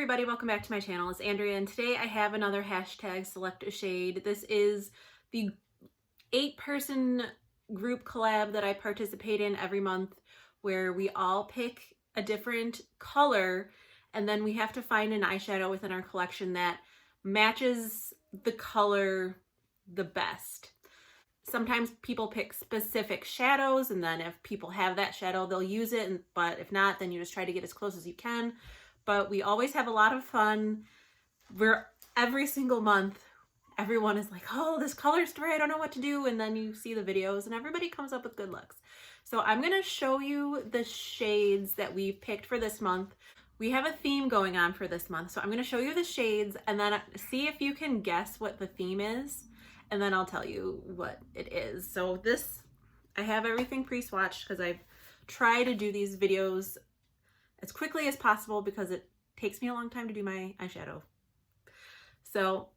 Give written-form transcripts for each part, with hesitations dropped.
everybody, welcome back to my channel. It's Andrea, and today I have another hashtag select a shade. This is the 8-person group collab that I participate in every month, where we all pick a different color and then we have to find an eyeshadow within our collection that matches the color the best. Sometimes people pick specific shadows, and then if people have that shadow, they'll use it, but if not, then you just try to get as close as you can. But we always have a lot of fun. Every single month, everyone is like, oh, this color story, I don't know what to do. And then you see the videos and everybody comes up with good looks. So I'm gonna show you the shades that we picked for this month. We have a theme going on for this month. So I'm gonna show you the shades and then see if you can guess what the theme is. And then I'll tell you what it is. So I have everything pre-swatched because I've tried to do these videos as quickly as possible because it takes me a long time to do my eyeshadow. So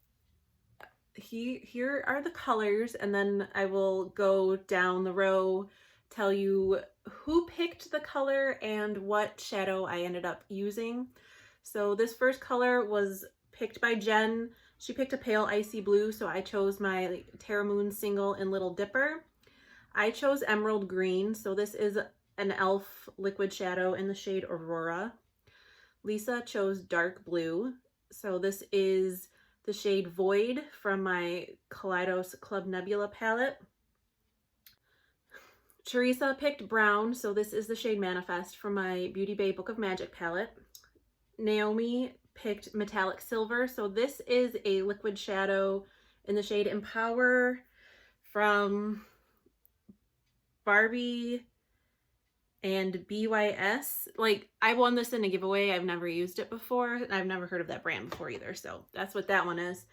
here are the colors, and then I will go down the row, tell you who picked the color and what shadow I ended up using. So this first color was picked by Jen. She picked a pale icy blue, so I chose my Terra Moon Single in Little Dipper. I chose emerald green, so this is an e.l.f. liquid shadow in the shade Aurora. Lisa chose dark blue, so this is the shade Void from my Kaleidos Club Nebula palette. Teresa picked brown, so this is the shade Manifest from my Beauty Bay Book of Magic palette. Naomi picked metallic silver, so this is a liquid shadow in the shade Empower from Barbie and BYS. Like, I won this in a giveaway. I've never used it before. I've never heard of that brand before either, so that's what that one is.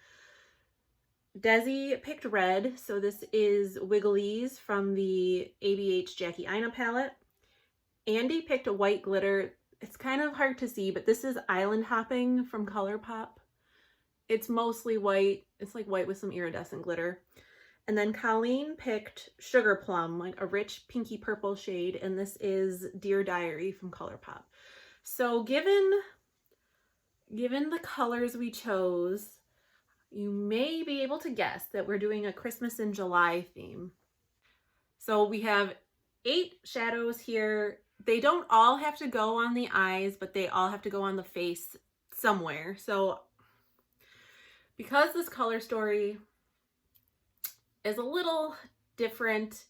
Desi picked red, so this is Wigglies from the ABH Jackie Aina palette. Andy picked a white glitter. It's kind of hard to see, but this is Island Hopping from ColourPop. It's mostly white. It's like white with some iridescent glitter. And then Colleen picked Sugar Plum, like a rich pinky purple shade, and this is Dear Diary from ColourPop. So given the colors we chose, you may be able to guess that we're doing a Christmas in July theme. So we have 8 shadows here. They don't all have to go on the eyes, but they all have to go on the face somewhere. So because this color story is a little different,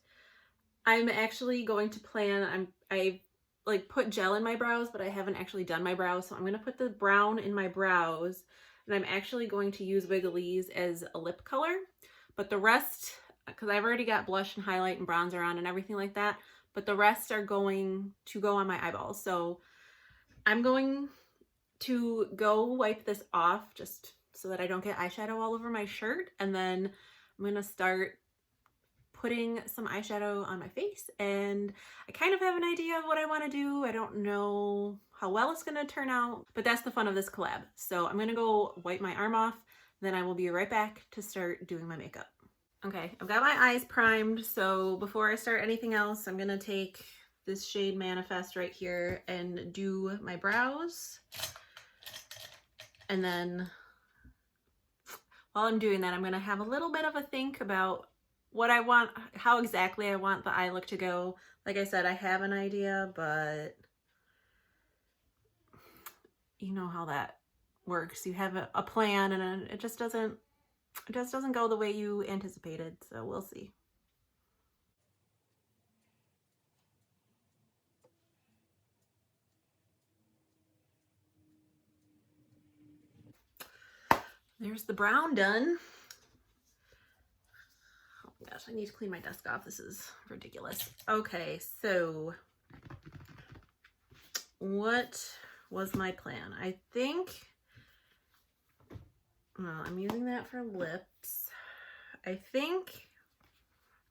I'm actually going to plan, I like put gel in my brows, but I haven't actually done my brows. So I'm going to put the brown in my brows, and I'm actually going to use Wigglies as a lip color. But the rest, because I've already got blush and highlight and bronzer on and everything like that, but the rest are going to go on my eyeballs. So I'm going to go wipe this off just so that I don't get eyeshadow all over my shirt, and then I'm gonna start putting some eyeshadow on my face, and I kind of have an idea of what I want to do. I don't know how well it's gonna turn out, but that's the fun of this collab. So I'm gonna go wipe my arm off, then I will be right back to start doing my makeup. Okay, I've got my eyes primed, so before I start anything else, I'm gonna take this shade Manifest right here and do my brows. And then while I'm doing that, I'm gonna have a little bit of a think about what I want, how exactly I want the eye look to go. Like I said, I have an idea, but you know how that works. You have a plan, and it just doesn't go the way you anticipated. So we'll see. There's the brown done. Oh my gosh, I need to clean my desk off. This is ridiculous. Okay, so what was my plan? I think, well, I'm using that for lips. I think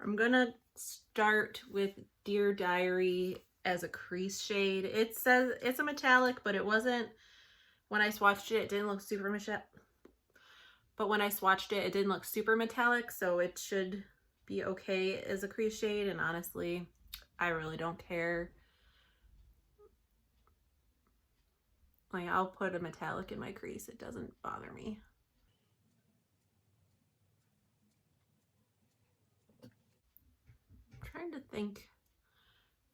I'm gonna start with Dear Diary as a crease shade. It says it's a metallic, but it wasn't, when I swatched it, it didn't look super metallic. But when I swatched it, it didn't look super metallic, so it should be okay as a crease shade. And honestly, I really don't care. Like, I'll put a metallic in my crease. It doesn't bother me. I'm trying to think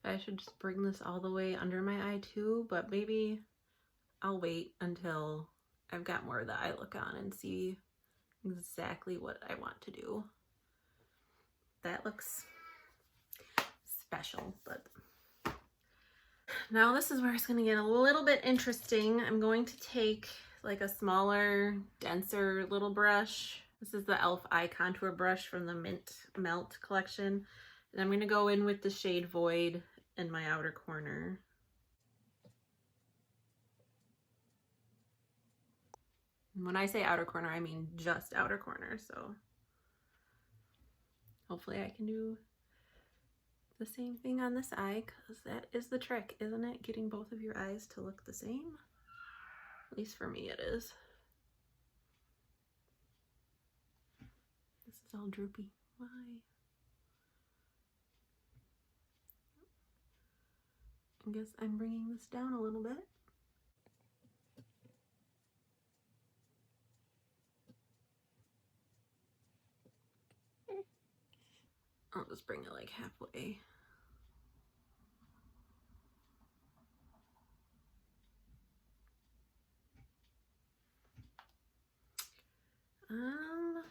if I should just bring this all the way under my eye too, but maybe I'll wait until I've got more of the eye look on and see exactly what I want to do. That looks special, but now this is where it's going to get a little bit interesting. I'm going to take like a smaller, denser little brush. This is the e.l.f. Eye Contour brush from the Mint Melt collection. And I'm going to go in with the shade Void in my outer corner. And when I say outer corner, I mean just outer corner. So hopefully I can do the same thing on this eye, because that is the trick, isn't it? Getting both of your eyes to look the same. At least for me it is. This is all droopy. Why? I guess I'm bringing this down a little bit. I'll just bring it like halfway.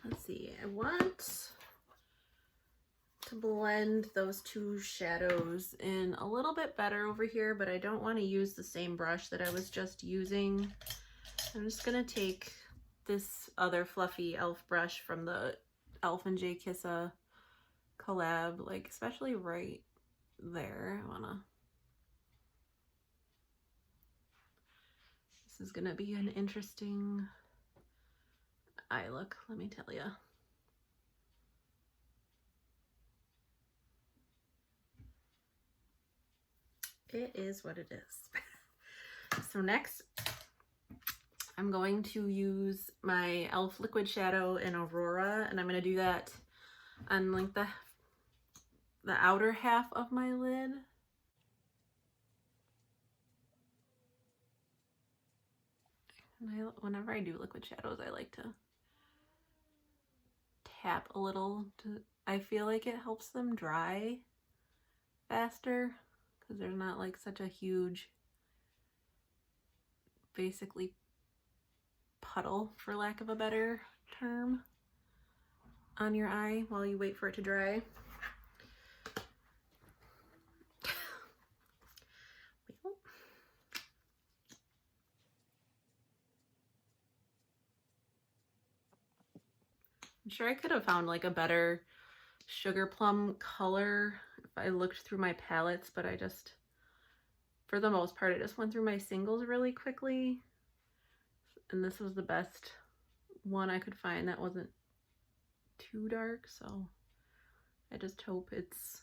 Let's see, I want to blend those two shadows in a little bit better over here, but I don't want to use the same brush that I was just using. I'm just gonna take this other fluffy e.l.f. brush from the e.l.f. and J. Kissa collab, like especially right there. This is gonna be an interesting eye look, let me tell you. It is what it is. So next, I'm going to use my e.l.f. liquid shadow in Aurora, and I'm going to do that on like the outer half of my lid. And whenever I do liquid shadows, I like to tap a little. I feel like it helps them dry faster, because there's not like such a huge, basically puddle, for lack of a better term, on your eye while you wait for it to dry. I'm sure I could have found like a better sugar plum color if I looked through my palettes, but I just, for the most part, I just went through my singles really quickly, and this was the best one I could find that wasn't too dark, so I just hope it's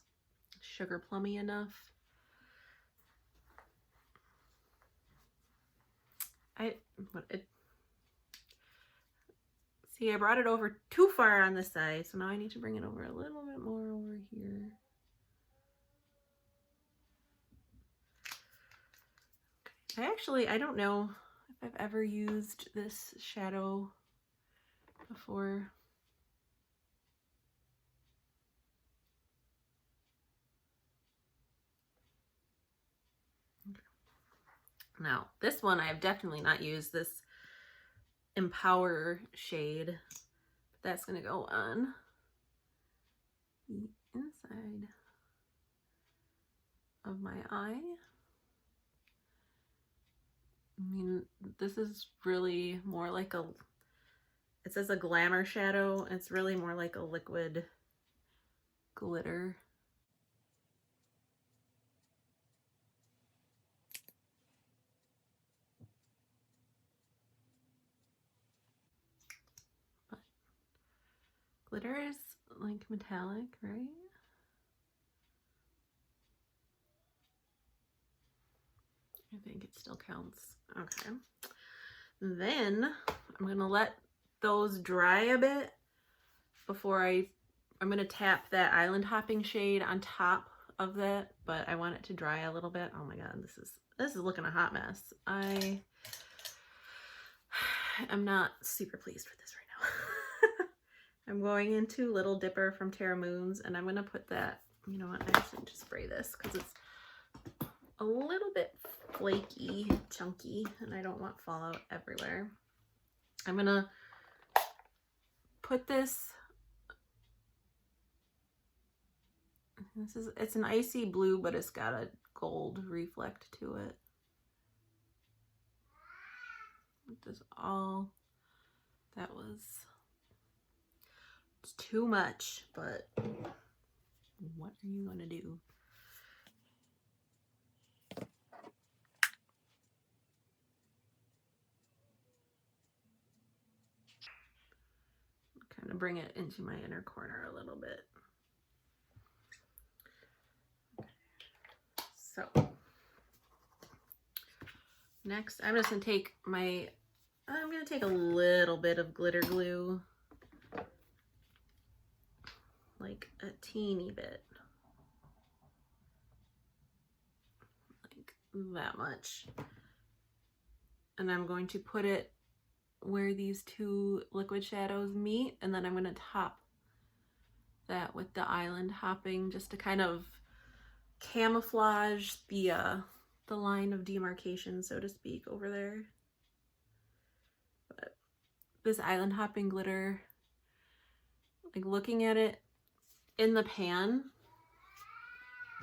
sugar plummy enough. See, I brought it over too far on this side, so now I need to bring it over a little bit more over here. Okay. I don't know if I've ever used this shadow before. Okay. Now, this one I've definitely not used, this Empower shade. That's going to go on the inside of my eye. I mean, this is really more like a, it says a glamour shadow. It's really more like a liquid glitter. But glitter is like metallic, right? I think it still counts. Okay. Then I'm gonna let those dry a bit before I'm gonna tap that Island Hopping shade on top of that, but I want it to dry a little bit. Oh my god, this is looking a hot mess. I I'm not super pleased with this right now. I'm going into Little Dipper from Terra Moons, and I'm gonna put that, you know what, I just need to spray this because it's a little bit flaky, chunky, and I don't want fallout everywhere. I'm gonna put this, it's an icy blue, but it's got a gold reflect to it. This all, that was, it's too much, but what are you gonna do? Kind of bring it into my inner corner a little bit. So next I'm just gonna take a little bit of glitter glue, like a teeny bit, like that much, and I'm going to put it where these two liquid shadows meet, and then I'm going to top that with the island hopping just to kind of camouflage the line of demarcation, so to speak, over there. But this island hopping glitter, like looking at it in the pan,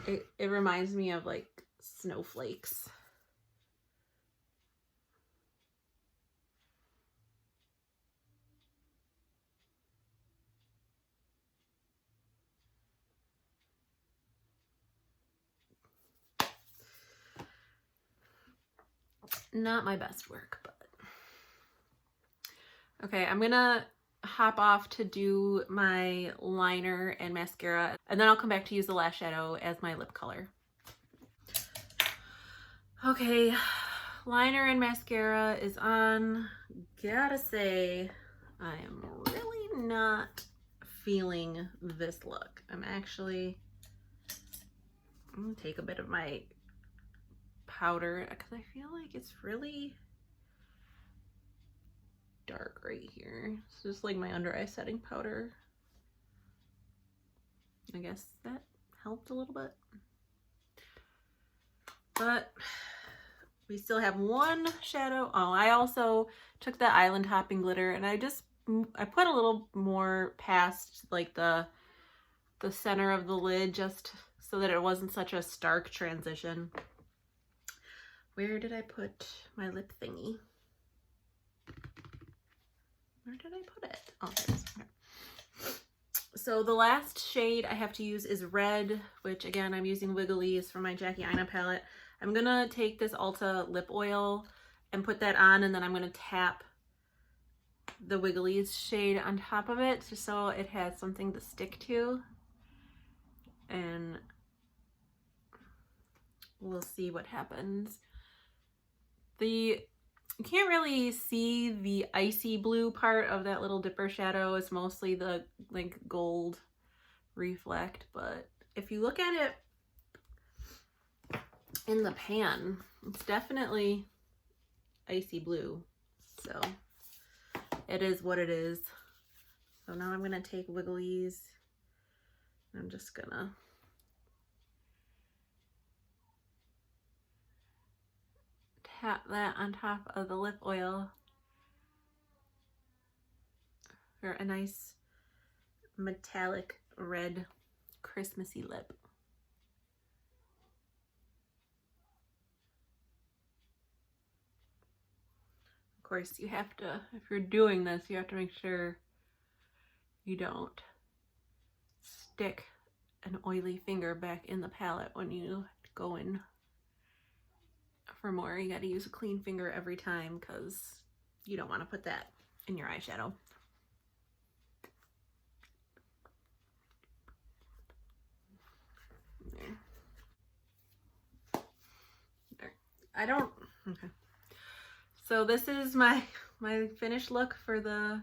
it reminds me of like snowflakes. Not my best work, but okay, I'm gonna hop off to do my liner and mascara, and then I'll come back to use the lash shadow as my lip color. Okay, liner and mascara is on. Gotta say, I am really not feeling this look. I'm gonna take a bit of my powder because I feel like it's really dark right here. It's just like my under eye setting powder. I guess that helped a little bit. But we still have one shadow. Oh, I also took the island hopping glitter and I put a little more past like the center of the lid just so that it wasn't such a stark transition. Where did I put my lip thingy? Where did I put it? Oh, there it is. Okay. So the last shade I have to use is red, which again, I'm using Wigglies from my Jackie Aina palette. I'm gonna take this Ulta lip oil and put that on, and then I'm gonna tap the Wigglies shade on top of it just so it has something to stick to. And we'll see what happens. You can't really see the icy blue part of that little dipper shadow. It's mostly the like gold reflect, but if you look at it in the pan, it's definitely icy blue. So it is what it is. So now I'm gonna take Wigglies. I'm just gonna tap that on top of the lip oil for a nice metallic red Christmassy lip. Of course, you have to, if you're doing this, you have to make sure you don't stick an oily finger back in the palette when you go in for more. You got to use a clean finger every time because you don't want to put that in your eyeshadow. There. I don't, okay. So this is my finished look for the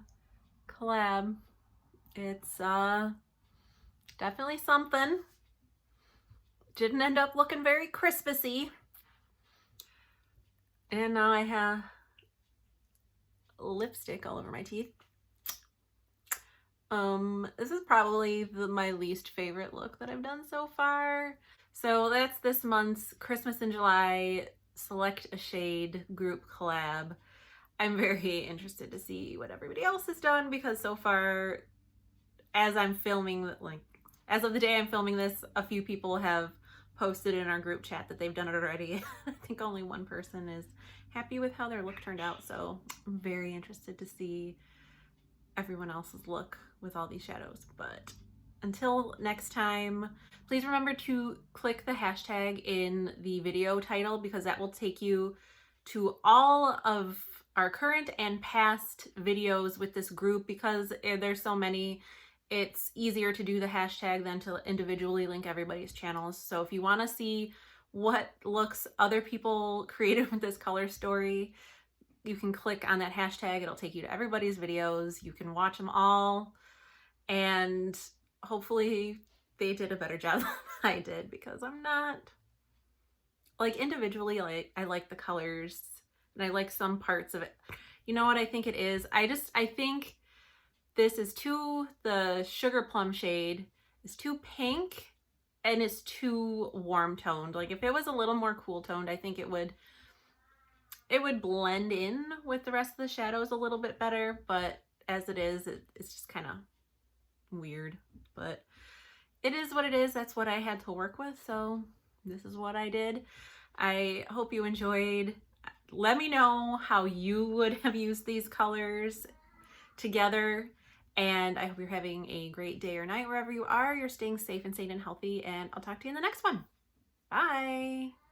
collab. It's definitely something. Didn't end up looking very Christmassy. And now I have lipstick all over my teeth. This is probably my least favorite look that I've done so far. So that's this month's Christmas in July Select a Shade group collab. I'm very interested to see what everybody else has done, because so far, as I'm filming, like as of the day I'm filming this, a few people have posted in our group chat that they've done it already. I think only one person is happy with how their look turned out, so I'm very interested to see everyone else's look with all these shadows. But until next time, please remember to click the hashtag in the video title, because that will take you to all of our current and past videos with this group. Because there's so many, it's easier to do the hashtag than to individually link everybody's channels. So if you want to see what looks other people created with this color story, you can click on that hashtag. It'll take you to everybody's videos. You can watch them all, and hopefully they did a better job than I did, because I'm not, like, individually, like, I like the colors and I like some parts of it. You know what I think it is? I think this is the Sugar Plum shade is too pink and is too warm toned. Like, if it was a little more cool toned, I think it would blend in with the rest of the shadows a little bit better, but as it is, it's just kind of weird. But it is what it is. That's what I had to work with, so this is what I did. I hope you enjoyed. Let me know how you would have used these colors together, and I hope you're having a great day or night wherever you are. You're staying safe and sane and healthy, and I'll talk to you in the next one. Bye!